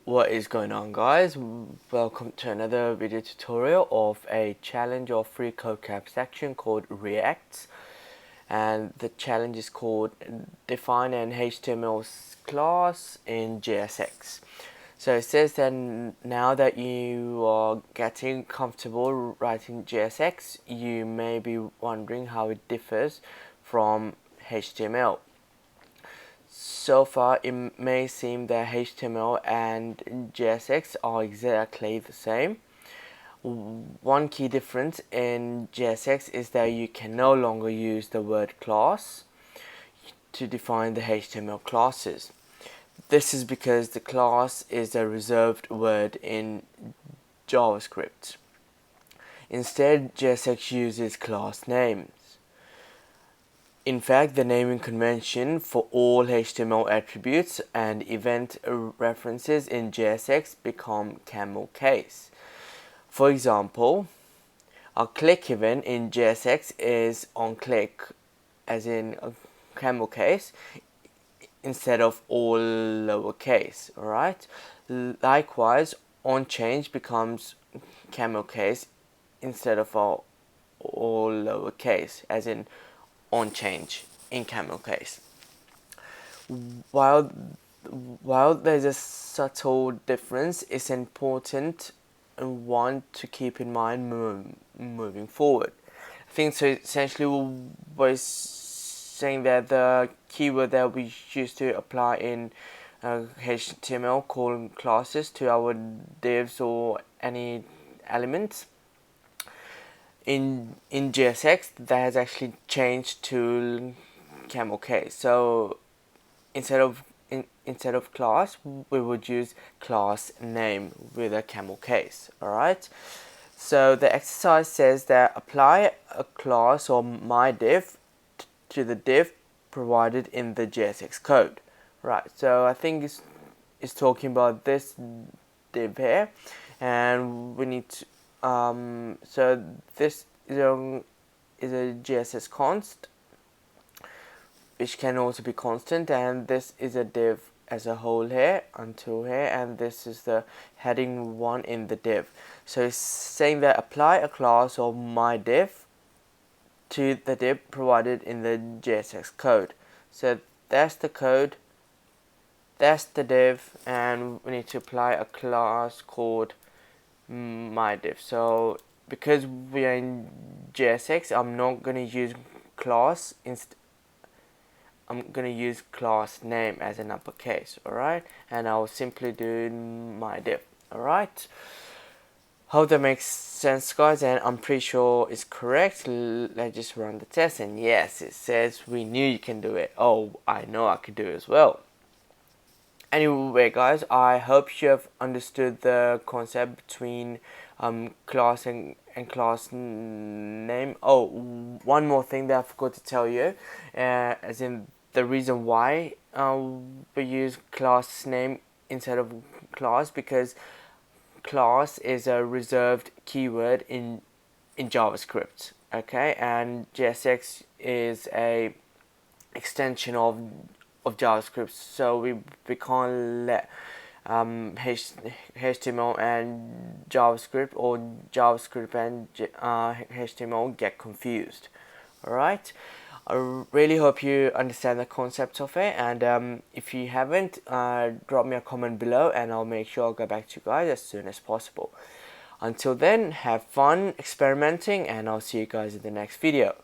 What is going on, guys? Welcome to another video tutorial of a challenge of free code abstraction called Reacts, and the challenge is called define an HTML class in JSX. So it says that now that you are getting comfortable writing JSX, you may be wondering how it differs from HTML. So far, it may seem that HTML and JSX are exactly the same. One key difference in JSX is that you can no longer use the word class to define the HTML classes. This is because the class is a reserved word in JavaScript. Instead, JSX uses class names. In fact, the naming convention for all HTML attributes and event references in JSX become camel case. For example, a click event in JSX is on click, as in a camel case, instead of all lowercase. Alright. Likewise, on change becomes camel case instead of all lowercase, as in on change in camel case. While there's a subtle difference, it's important and one to keep in mind moving forward. I think so. Essentially, we're saying that the keyword that we used to apply in HTML calling classes to our divs or any elements, in JSX that has actually changed to camel case. So instead of class, we would use class name with a camel case. Alright, so the exercise says that apply a class or my div to the div provided in the JSX code. Right, so I think it's talking about this div here, and we need to so this is a JSX const, which can also be constant, and this is a div as a whole here until here, and this is the heading one in the div. So it's saying that apply a class or my div to the div provided in the JSX code. So that's the code, that's the div, and we need to apply a class called my div. So because we are in JSX, I'm not going to use class, I'm going to use class name as an uppercase. Alright, and I'll simply do my div. Alright, hope that makes sense, guys, and I'm pretty sure it's correct. Let's just run the test, and yes, it says we knew you can do it. Oh, I know I could do it as well. Anyway, guys, I hope you have understood the concept between class and class name. Oh, one more thing that I forgot to tell you, as in the reason why we use class name instead of class, because class is a reserved keyword in JavaScript. Okay, and JSX is a extension of JavaScript, so we can't let HTML and JavaScript or JavaScript and HTML get confused. Alright, I really hope you understand the concept of it, and if you haven't, drop me a comment below and I'll make sure I'll get back to you guys as soon as possible. Until then, have fun experimenting, and I'll see you guys in the next video.